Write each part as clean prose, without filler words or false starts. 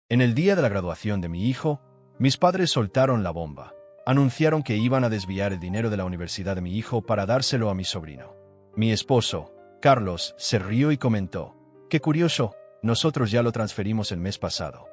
En el día de la graduación de mi hijo, mis padres soltaron la bomba. Anunciaron que iban a desviar el dinero de la universidad de mi hijo para dárselo a mi sobrino. Mi esposo, Carlos, se rió y comentó: «Qué curioso, nosotros ya lo transferimos el mes pasado».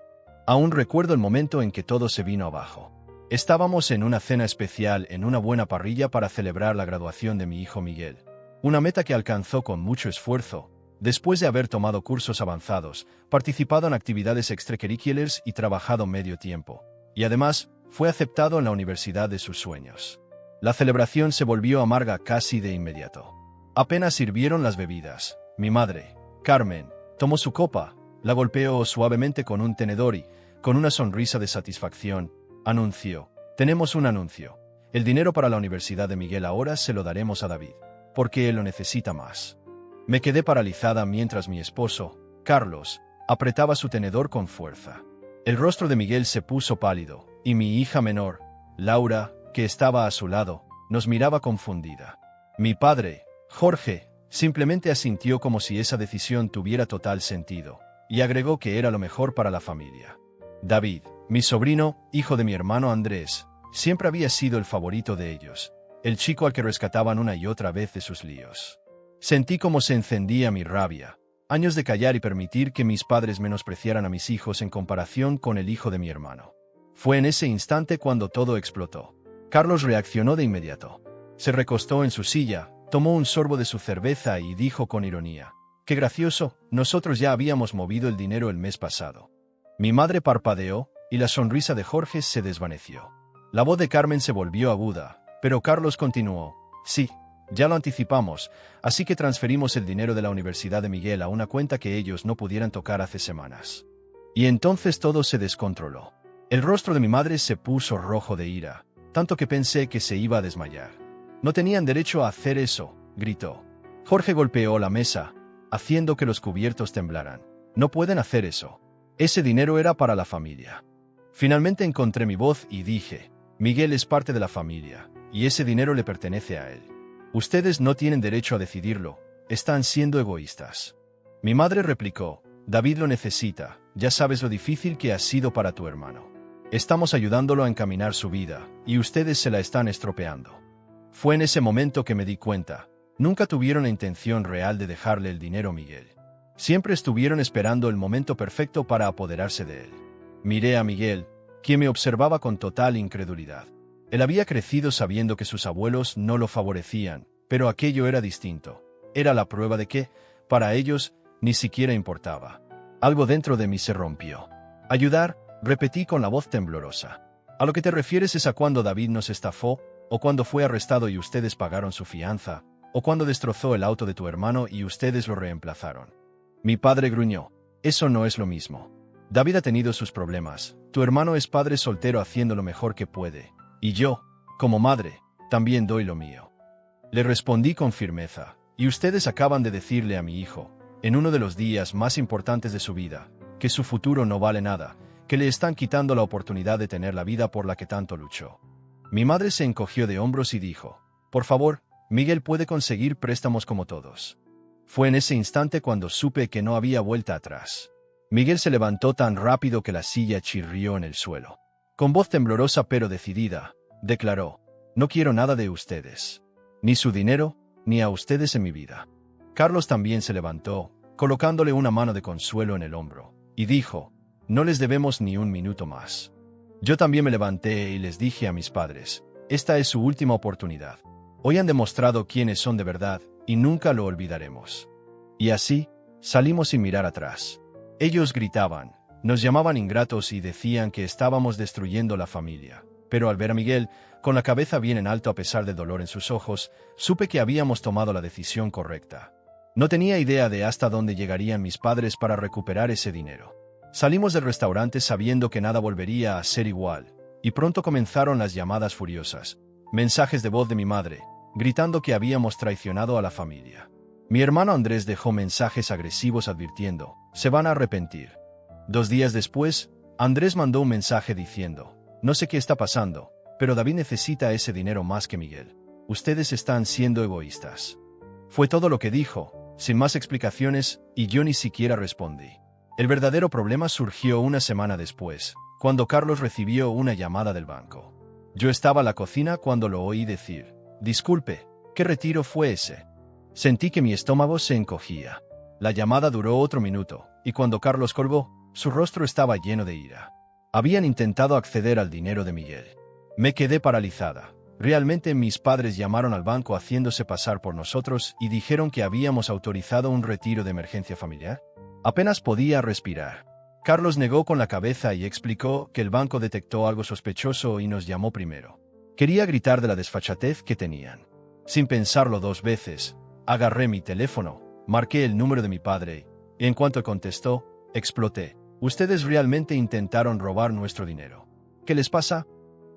Aún recuerdo el momento en que todo se vino abajo. Estábamos en una cena especial en una buena parrilla para celebrar la graduación de mi hijo Miguel. Una meta que alcanzó con mucho esfuerzo, después de haber tomado cursos avanzados, participado en actividades extracurriculares y trabajado medio tiempo. Y además, fue aceptado en la universidad de sus sueños. La celebración se volvió amarga casi de inmediato. Apenas sirvieron las bebidas. Mi madre, Carmen, tomó su copa, la golpeó suavemente con un tenedor y, con una sonrisa de satisfacción, anunció: «Tenemos un anuncio. El dinero para la universidad de Miguel ahora se lo daremos a David, porque él lo necesita más». Me quedé paralizada mientras mi esposo, Carlos, apretaba su tenedor con fuerza. El rostro de Miguel se puso pálido, y mi hija menor, Laura, que estaba a su lado, nos miraba confundida. Mi padre, Jorge, simplemente asintió como si esa decisión tuviera total sentido, y agregó que era lo mejor para la familia. David, mi sobrino, hijo de mi hermano Andrés, siempre había sido el favorito de ellos, el chico al que rescataban una y otra vez de sus líos. Sentí como se encendía mi rabia. Años de callar y permitir que mis padres menospreciaran a mis hijos en comparación con el hijo de mi hermano. Fue en ese instante cuando todo explotó. Carlos reaccionó de inmediato. Se recostó en su silla, tomó un sorbo de su cerveza y dijo con ironía: «Qué gracioso, nosotros ya habíamos movido el dinero el mes pasado». Mi madre parpadeó, y la sonrisa de Jorge se desvaneció. La voz de Carmen se volvió aguda, pero Carlos continuó: «Sí, ya lo anticipamos, así que transferimos el dinero de la universidad de Miguel a una cuenta que ellos no pudieran tocar hace semanas». Y entonces todo se descontroló. El rostro de mi madre se puso rojo de ira, tanto que pensé que se iba a desmayar. «No tenían derecho a hacer eso», gritó. Jorge golpeó la mesa, haciendo que los cubiertos temblaran. «No pueden hacer eso. Ese dinero era para la familia». Finalmente encontré mi voz y dije: «Miguel es parte de la familia, y ese dinero le pertenece a él. Ustedes no tienen derecho a decidirlo, están siendo egoístas». Mi madre replicó: «David lo necesita, ya sabes lo difícil que ha sido para tu hermano. Estamos ayudándolo a encaminar su vida, y ustedes se la están estropeando». Fue en ese momento que me di cuenta: nunca tuvieron la intención real de dejarle el dinero a Miguel. Siempre estuvieron esperando el momento perfecto para apoderarse de él. Miré a Miguel, quien me observaba con total incredulidad. Él había crecido sabiendo que sus abuelos no lo favorecían, pero aquello era distinto. Era la prueba de que, para ellos, ni siquiera importaba. Algo dentro de mí se rompió. «Ayudar», repetí con la voz temblorosa. «¿A lo que te refieres es a cuando David nos estafó, o cuando fue arrestado y ustedes pagaron su fianza, o cuando destrozó el auto de tu hermano y ustedes lo reemplazaron?» Mi padre gruñó: «Eso no es lo mismo. David ha tenido sus problemas, tu hermano es padre soltero haciendo lo mejor que puede, y yo, como madre, también doy lo mío». Le respondí con firmeza: «Y ustedes acaban de decirle a mi hijo, en uno de los días más importantes de su vida, que su futuro no vale nada, que le están quitando la oportunidad de tener la vida por la que tanto luchó». Mi madre se encogió de hombros y dijo: «Por favor, Miguel puede conseguir préstamos como todos». Fue en ese instante cuando supe que no había vuelta atrás. Miguel se levantó tan rápido que la silla chirrió en el suelo. Con voz temblorosa pero decidida, declaró: «No quiero nada de ustedes. Ni su dinero, ni a ustedes en mi vida». Carlos también se levantó, colocándole una mano de consuelo en el hombro, y dijo: «No les debemos ni un minuto más». Yo también me levanté y les dije a mis padres: «Esta es su última oportunidad. Hoy han demostrado quiénes son de verdad, y nunca lo olvidaremos». Y así, salimos sin mirar atrás. Ellos gritaban, nos llamaban ingratos y decían que estábamos destruyendo la familia. Pero al ver a Miguel, con la cabeza bien en alto a pesar del dolor en sus ojos, supe que habíamos tomado la decisión correcta. No tenía idea de hasta dónde llegarían mis padres para recuperar ese dinero. Salimos del restaurante sabiendo que nada volvería a ser igual, y pronto comenzaron las llamadas furiosas, mensajes de voz de mi madre, gritando que habíamos traicionado a la familia. Mi hermano Andrés dejó mensajes agresivos advirtiendo: «Se van a arrepentir». 2 días después, Andrés mandó un mensaje diciendo: «No sé qué está pasando, pero David necesita ese dinero más que Miguel. Ustedes están siendo egoístas». Fue todo lo que dijo, sin más explicaciones, y yo ni siquiera respondí. El verdadero problema surgió una semana después, cuando Carlos recibió una llamada del banco. Yo estaba en la cocina cuando lo oí decir: «Disculpe, ¿qué retiro fue ese?». Sentí que mi estómago se encogía. La llamada duró otro minuto, y cuando Carlos colgó, su rostro estaba lleno de ira. Habían intentado acceder al dinero de Miguel. Me quedé paralizada. Realmente mis padres llamaron al banco haciéndose pasar por nosotros y dijeron que habíamos autorizado un retiro de emergencia familiar. Apenas podía respirar. Carlos negó con la cabeza y explicó que el banco detectó algo sospechoso y nos llamó primero. Quería gritar de la desfachatez que tenían. Sin pensarlo 2 veces, agarré mi teléfono, marqué el número de mi padre, y en cuanto contestó, exploté. «Ustedes realmente intentaron robar nuestro dinero. ¿Qué les pasa?».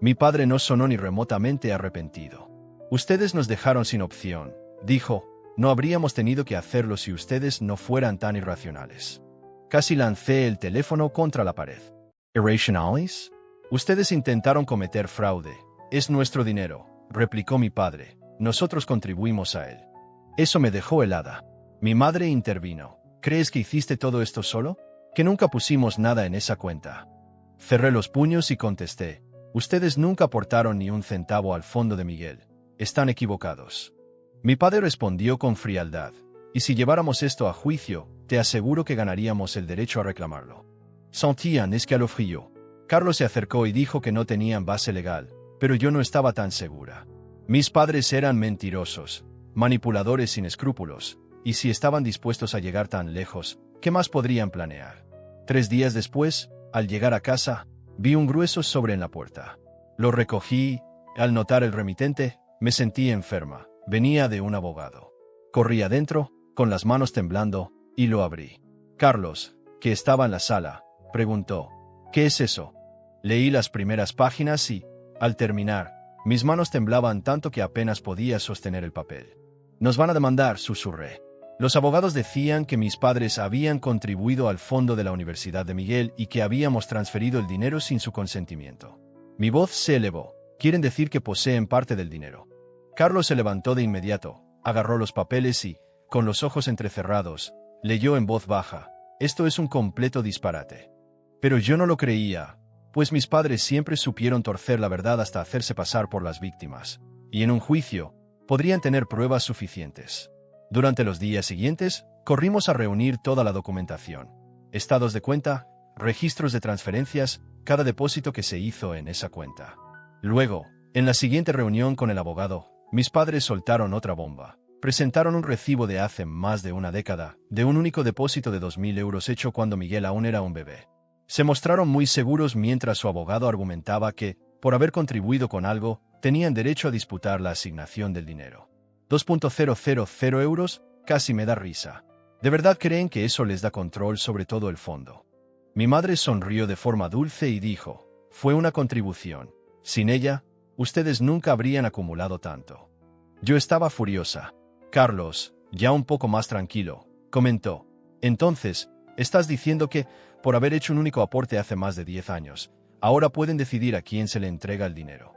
Mi padre no sonó ni remotamente arrepentido. «Ustedes nos dejaron sin opción», dijo. «No habríamos tenido que hacerlo si ustedes no fueran tan irracionales». Casi lancé el teléfono contra la pared. «¿Irrationales? Ustedes intentaron cometer fraude. Es nuestro dinero», replicó mi padre. «Nosotros contribuimos a él». Eso me dejó helada. Mi madre intervino. «¿Crees que hiciste todo esto solo? Que nunca pusimos nada en esa cuenta». Cerré los puños y contesté: «Ustedes nunca aportaron ni un centavo al fondo de Miguel. Están equivocados». Mi padre respondió con frialdad: «Y si lleváramos esto a juicio, te aseguro que ganaríamos el derecho a reclamarlo». Sentí un escalofrío. Carlos se acercó y dijo que no tenían base legal, pero yo no estaba tan segura. Mis padres eran mentirosos, manipuladores sin escrúpulos, y si estaban dispuestos a llegar tan lejos, ¿qué más podrían planear? 3 días después, al llegar a casa, vi un grueso sobre en la puerta. Lo recogí. Al notar el remitente, me sentí enferma. Venía de un abogado. Corrí adentro, con las manos temblando, y lo abrí. Carlos, que estaba en la sala, preguntó: «¿Qué es eso?». Leí las primeras páginas y, al terminar, mis manos temblaban tanto que apenas podía sostener el papel. «Nos van a demandar», susurré. Los abogados decían que mis padres habían contribuido al fondo de la Universidad de Miguel y que habíamos transferido el dinero sin su consentimiento. Mi voz se elevó. «Quieren decir que poseen parte del dinero». Carlos se levantó de inmediato, agarró los papeles y, con los ojos entrecerrados, leyó en voz baja: «Esto es un completo disparate». Pero yo no lo creía, pues mis padres siempre supieron torcer la verdad hasta hacerse pasar por las víctimas, y en un juicio podrían tener pruebas suficientes. Durante los días siguientes, corrimos a reunir toda la documentación: estados de cuenta, registros de transferencias, cada depósito que se hizo en esa cuenta. Luego, en la siguiente reunión con el abogado, mis padres soltaron otra bomba. Presentaron un recibo de hace más de una década, de un único depósito de 2.000 euros hecho cuando Miguel aún era un bebé. Se mostraron muy seguros mientras su abogado argumentaba que, por haber contribuido con algo, tenían derecho a disputar la asignación del dinero. 2.000 euros, casi me da risa. ¿De verdad creen que eso les da control sobre todo el fondo? Mi madre sonrió de forma dulce y dijo: «Fue una contribución. Sin ella, ustedes nunca habrían acumulado tanto». Yo estaba furiosa. Carlos, ya un poco más tranquilo, comentó: «Entonces, estás diciendo que, por haber hecho un único aporte hace más de 10 años, ahora pueden decidir a quién se le entrega el dinero».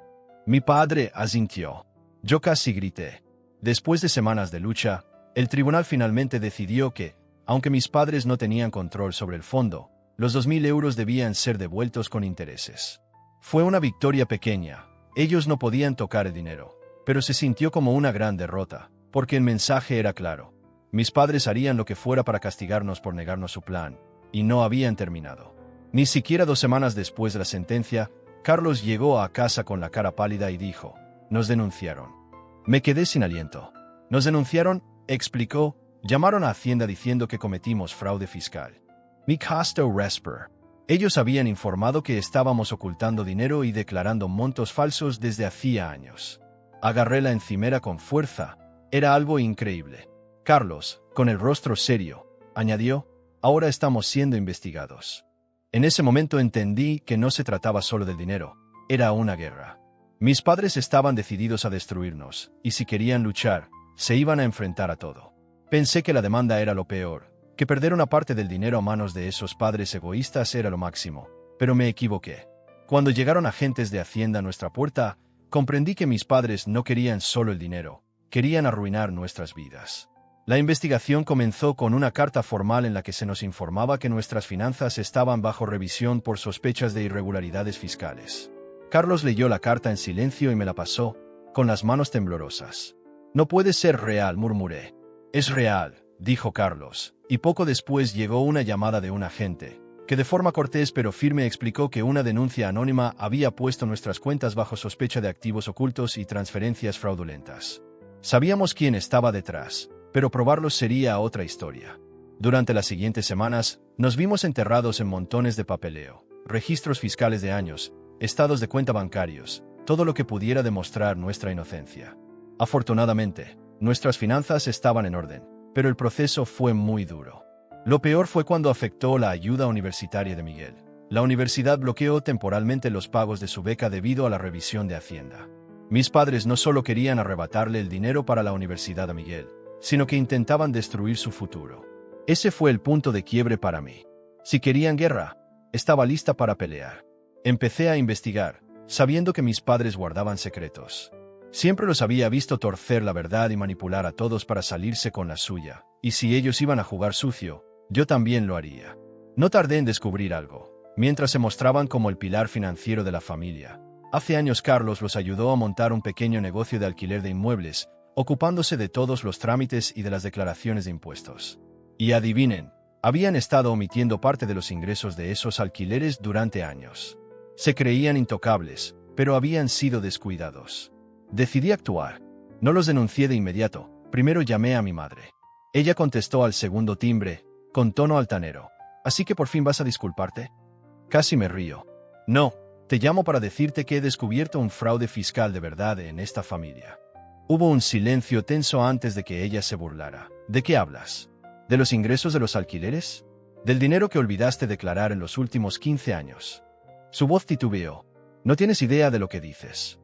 Mi padre asintió. Yo casi grité. Después de semanas de lucha, el tribunal finalmente decidió que, aunque mis padres no tenían control sobre el fondo, los 2.000 euros debían ser devueltos con intereses. Fue una victoria pequeña. Ellos no podían tocar el dinero, pero se sintió como una gran derrota, porque el mensaje era claro. Mis padres harían lo que fuera para castigarnos por negarnos su plan, y no habían terminado. Ni siquiera 2 semanas después de la sentencia, Carlos llegó a casa con la cara pálida y dijo: «Nos denunciaron». Me quedé sin aliento. «¿Nos denunciaron?», explicó. «Llamaron a Hacienda diciendo que cometimos fraude fiscal». Mi casto resper. Ellos habían informado que estábamos ocultando dinero y declarando montos falsos desde hacía años. Agarré la encimera con fuerza. Era algo increíble. Carlos, con el rostro serio, añadió: «Ahora estamos siendo investigados». En ese momento entendí que no se trataba solo del dinero, era una guerra. Mis padres estaban decididos a destruirnos, y si querían luchar, se iban a enfrentar a todo. Pensé que la demanda era lo peor, que perder una parte del dinero a manos de esos padres egoístas era lo máximo, pero me equivoqué. Cuando llegaron agentes de Hacienda a nuestra puerta, comprendí que mis padres no querían solo el dinero, querían arruinar nuestras vidas. La investigación comenzó con una carta formal en la que se nos informaba que nuestras finanzas estaban bajo revisión por sospechas de irregularidades fiscales. Carlos leyó la carta en silencio y me la pasó, con las manos temblorosas. «No puede ser real», murmuré. «Es real», dijo Carlos, y poco después llegó una llamada de un agente, que de forma cortés pero firme explicó que una denuncia anónima había puesto nuestras cuentas bajo sospecha de activos ocultos y transferencias fraudulentas. Sabíamos quién estaba detrás, pero probarlo sería otra historia. Durante las siguientes semanas, nos vimos enterrados en montones de papeleo, registros fiscales de años, estados de cuenta bancarios, todo lo que pudiera demostrar nuestra inocencia. Afortunadamente, nuestras finanzas estaban en orden, pero el proceso fue muy duro. Lo peor fue cuando afectó la ayuda universitaria de Miguel. La universidad bloqueó temporalmente los pagos de su beca debido a la revisión de Hacienda. Mis padres no solo querían arrebatarle el dinero para la universidad a Miguel, sino que intentaban destruir su futuro. Ese fue el punto de quiebre para mí. Si querían guerra, estaba lista para pelear. Empecé a investigar, sabiendo que mis padres guardaban secretos. Siempre los había visto torcer la verdad y manipular a todos para salirse con la suya, y si ellos iban a jugar sucio, yo también lo haría. No tardé en descubrir algo. Mientras se mostraban como el pilar financiero de la familia, hace años Carlos los ayudó a montar un pequeño negocio de alquiler de inmuebles, ocupándose de todos los trámites y de las declaraciones de impuestos. Y adivinen, habían estado omitiendo parte de los ingresos de esos alquileres durante años. Se creían intocables, pero habían sido descuidados. Decidí actuar. No los denuncié de inmediato. Primero llamé a mi madre. Ella contestó al segundo timbre, con tono altanero. ¿Así que por fin vas a disculparte? Casi me río. No, te llamo para decirte que he descubierto un fraude fiscal de verdad en esta familia. Hubo un silencio tenso antes de que ella se burlara. ¿De qué hablas? ¿De los ingresos de los alquileres? ¿Del dinero que olvidaste declarar en los últimos 15 años? Su voz titubeó. No tienes idea de lo que dices.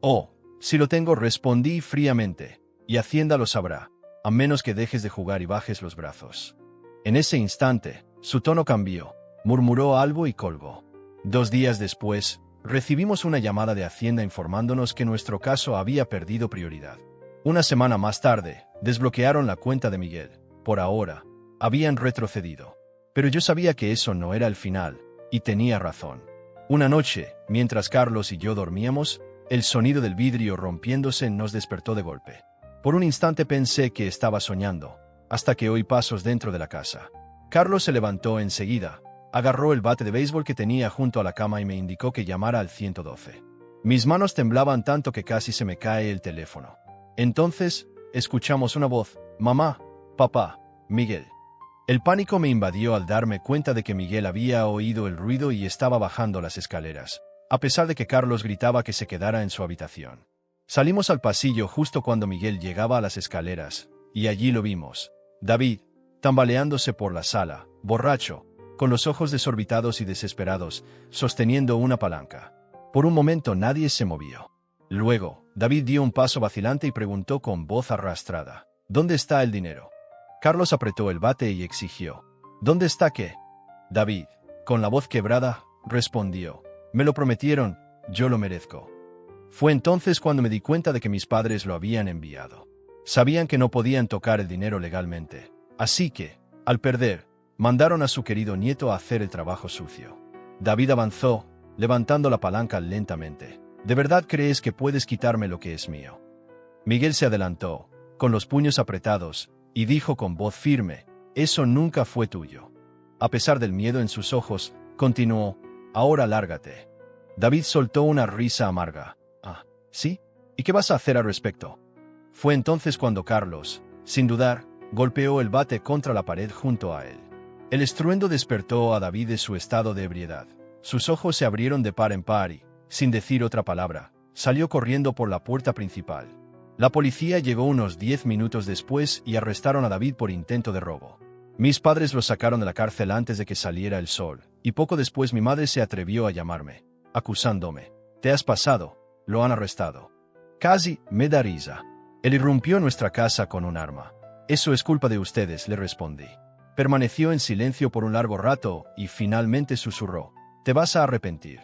Oh, si lo tengo, respondí fríamente, y Hacienda lo sabrá, a menos que dejes de jugar y bajes los brazos. En ese instante, su tono cambió, murmuró algo y colgó. 2 días después, recibimos una llamada de Hacienda informándonos que nuestro caso había perdido prioridad. Una semana más tarde, desbloquearon la cuenta de Miguel. Por ahora, habían retrocedido. Pero yo sabía que eso no era el final, y tenía razón. Una noche, mientras Carlos y yo dormíamos, el sonido del vidrio rompiéndose nos despertó de golpe. Por un instante pensé que estaba soñando, hasta que oí pasos dentro de la casa. Carlos se levantó enseguida, agarró el bate de béisbol que tenía junto a la cama y me indicó que llamara al 112. Mis manos temblaban tanto que casi se me cae el teléfono. Entonces, escuchamos una voz: «Mamá, papá, Miguel». El pánico me invadió al darme cuenta de que Miguel había oído el ruido y estaba bajando las escaleras, a pesar de que Carlos gritaba que se quedara en su habitación. Salimos al pasillo justo cuando Miguel llegaba a las escaleras, y allí lo vimos. David, tambaleándose por la sala, borracho, con los ojos desorbitados y desesperados, sosteniendo una palanca. Por un momento nadie se movió. Luego, David dio un paso vacilante y preguntó con voz arrastrada: «¿Dónde está el dinero?». Carlos apretó el bate y exigió: «¿Dónde está qué?». David, con la voz quebrada, respondió: «Me lo prometieron, yo lo merezco». Fue entonces cuando me di cuenta de que mis padres lo habían enviado. Sabían que no podían tocar el dinero legalmente, así que, al perder, mandaron a su querido nieto a hacer el trabajo sucio. David avanzó, levantando la palanca lentamente. «¿De verdad crees que puedes quitarme lo que es mío?». Miguel se adelantó, con los puños apretados, y dijo con voz firme: «Eso nunca fue tuyo». A pesar del miedo en sus ojos, continuó: «Ahora lárgate». David soltó una risa amarga. «Ah, ¿sí? ¿Y qué vas a hacer al respecto?». Fue entonces cuando Carlos, sin dudar, golpeó el bate contra la pared junto a él. El estruendo despertó a David de su estado de ebriedad. Sus ojos se abrieron de par en par y, sin decir otra palabra, salió corriendo por la puerta principal. La policía llegó unos 10 minutos después y arrestaron a David por intento de robo. Mis padres lo sacaron de la cárcel antes de que saliera el sol, y poco después mi madre se atrevió a llamarme, acusándome: «Te has pasado, lo han arrestado». Casi me da risa. Él irrumpió en nuestra casa con un arma. «Eso es culpa de ustedes», le respondí. Permaneció en silencio por un largo rato y finalmente susurró: «Te vas a arrepentir».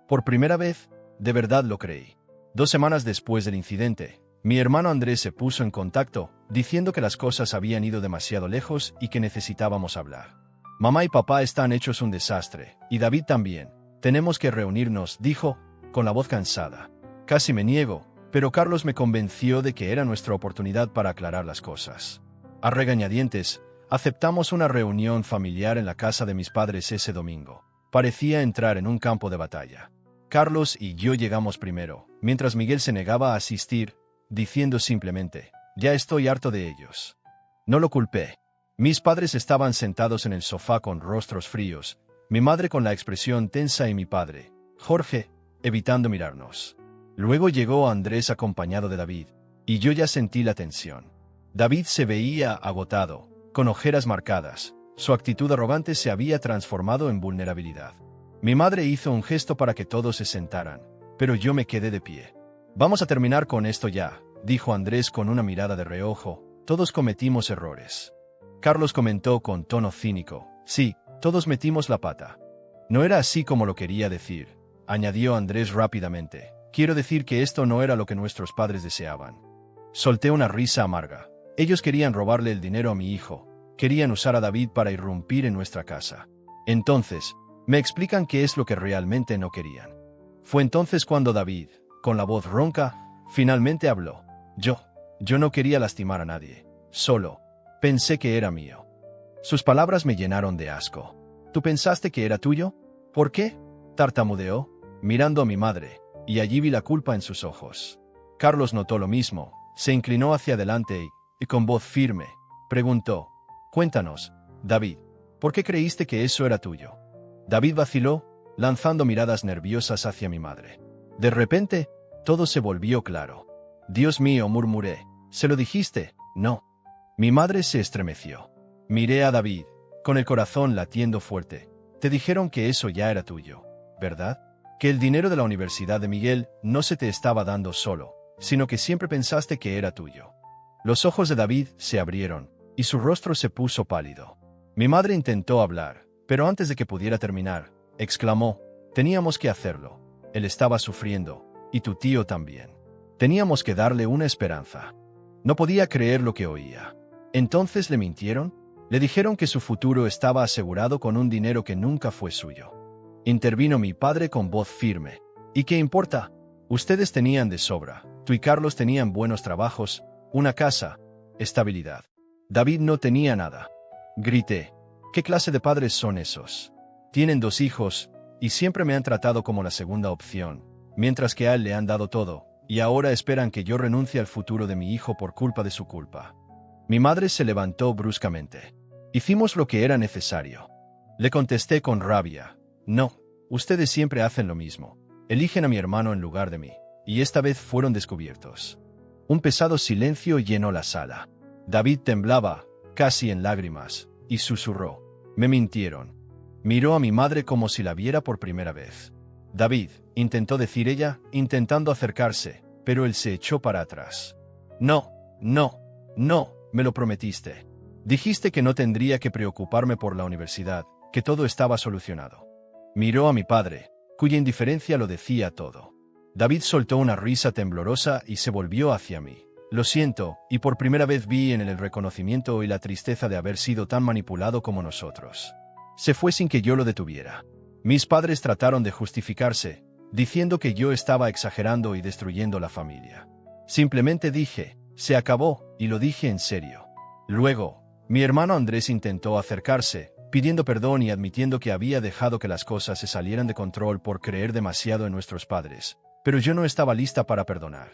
Por primera vez, de verdad lo creí. 2 semanas después del incidente, mi hermano Andrés se puso en contacto diciendo que las cosas habían ido demasiado lejos y que necesitábamos hablar. Mamá y papá están hechos un desastre, y David también. Tenemos que reunirnos, dijo, con la voz cansada. Casi me niego, pero Carlos me convenció de que era nuestra oportunidad para aclarar las cosas. A regañadientes, aceptamos una reunión familiar en la casa de mis padres ese domingo. Parecía entrar en un campo de batalla. Carlos y yo llegamos primero, mientras Miguel se negaba a asistir, diciendo simplemente, «Ya estoy harto de ellos». No lo culpé. Mis padres estaban sentados en el sofá con rostros fríos, mi madre con la expresión tensa y mi padre, Jorge, evitando mirarnos. Luego llegó Andrés acompañado de David, y yo ya sentí la tensión. David se veía agotado, con ojeras marcadas. Su actitud arrogante se había transformado en vulnerabilidad. Mi madre hizo un gesto para que todos se sentaran, pero yo me quedé de pie. «Vamos a terminar con esto ya», dijo Andrés con una mirada de reojo. «Todos cometimos errores». Carlos comentó con tono cínico. «Sí, todos metimos la pata». «No era así como lo quería decir», añadió Andrés rápidamente. «Quiero decir que esto no era lo que nuestros padres deseaban». Solté una risa amarga. Ellos querían robarle el dinero a mi hijo. Querían usar a David para irrumpir en nuestra casa. Entonces, me explican qué es lo que realmente no querían. Fue entonces cuando David, con la voz ronca, finalmente habló. Yo no quería lastimar a nadie. Solo pensé que era mío». Sus palabras me llenaron de asco. «¿Tú pensaste que era tuyo? ¿Por qué?», tartamudeó, mirando a mi madre, y allí vi la culpa en sus ojos. Carlos notó lo mismo, se inclinó hacia adelante y con voz firme, preguntó, «Cuéntanos, David, ¿por qué creíste que eso era tuyo?». David vaciló, lanzando miradas nerviosas hacia mi madre. De repente, todo se volvió claro. «Dios mío», murmuré, «¿se lo dijiste?». «No». Mi madre se estremeció. Miré a David, con el corazón latiendo fuerte. «Te dijeron que eso ya era tuyo, ¿verdad? Que el dinero de la universidad de Miguel no se te estaba dando solo, sino que siempre pensaste que era tuyo». Los ojos de David se abrieron, y su rostro se puso pálido. Mi madre intentó hablar, pero antes de que pudiera terminar, exclamó, «Teníamos que hacerlo. Él estaba sufriendo, y tu tío también. Teníamos que darle una esperanza». No podía creer lo que oía. ¿Entonces le mintieron? Le dijeron que su futuro estaba asegurado con un dinero que nunca fue suyo. Intervino mi padre con voz firme. «¿Y qué importa? Ustedes tenían de sobra. Tú y Carlos tenían buenos trabajos, una casa, estabilidad. David no tenía nada». Grité. «¿Qué clase de padres son esos? Tienen 2 hijos, y siempre me han tratado como la segunda opción, mientras que a él le han dado todo, y ahora esperan que yo renuncie al futuro de mi hijo por culpa de su culpa». Mi madre se levantó bruscamente. «Hicimos lo que era necesario». Le contesté con rabia. «No, ustedes siempre hacen lo mismo. Eligen a mi hermano en lugar de mí, y esta vez fueron descubiertos». Un pesado silencio llenó la sala. David temblaba, casi en lágrimas, y susurró, «Me mintieron». Miró a mi madre como si la viera por primera vez. «David», intentó decir ella, intentando acercarse, pero él se echó para atrás. «No, me lo prometiste. Dijiste que no tendría que preocuparme por la universidad, que todo estaba solucionado». Miró a mi padre, cuya indiferencia lo decía todo. David soltó una risa temblorosa y se volvió hacia mí. «Lo siento», y por primera vez vi en él el reconocimiento y la tristeza de haber sido tan manipulado como nosotros. Se fue sin que yo lo detuviera. Mis padres trataron de justificarse, diciendo que yo estaba exagerando y destruyendo la familia. Simplemente dije, «Se acabó», y lo dije en serio. Luego, mi hermano Andrés intentó acercarse, pidiendo perdón y admitiendo que había dejado que las cosas se salieran de control por creer demasiado en nuestros padres, pero yo no estaba lista para perdonar.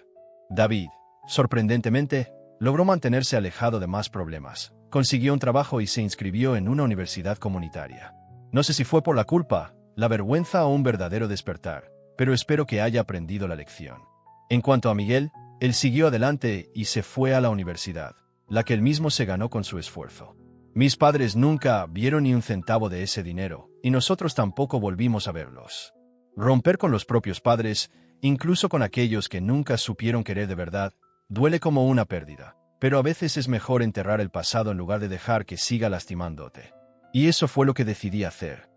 David, sorprendentemente, logró mantenerse alejado de más problemas, consiguió un trabajo y se inscribió en una universidad comunitaria. No sé si fue por la culpa, la vergüenza o un verdadero despertar, pero espero que haya aprendido la lección. En cuanto a Miguel, él siguió adelante y se fue a la universidad, la que él mismo se ganó con su esfuerzo. Mis padres nunca vieron ni un centavo de ese dinero, y nosotros tampoco volvimos a verlos. Romper con los propios padres, incluso con aquellos que nunca supieron querer de verdad, duele como una pérdida, pero a veces es mejor enterrar el pasado en lugar de dejar que siga lastimándote. Y eso fue lo que decidí hacer.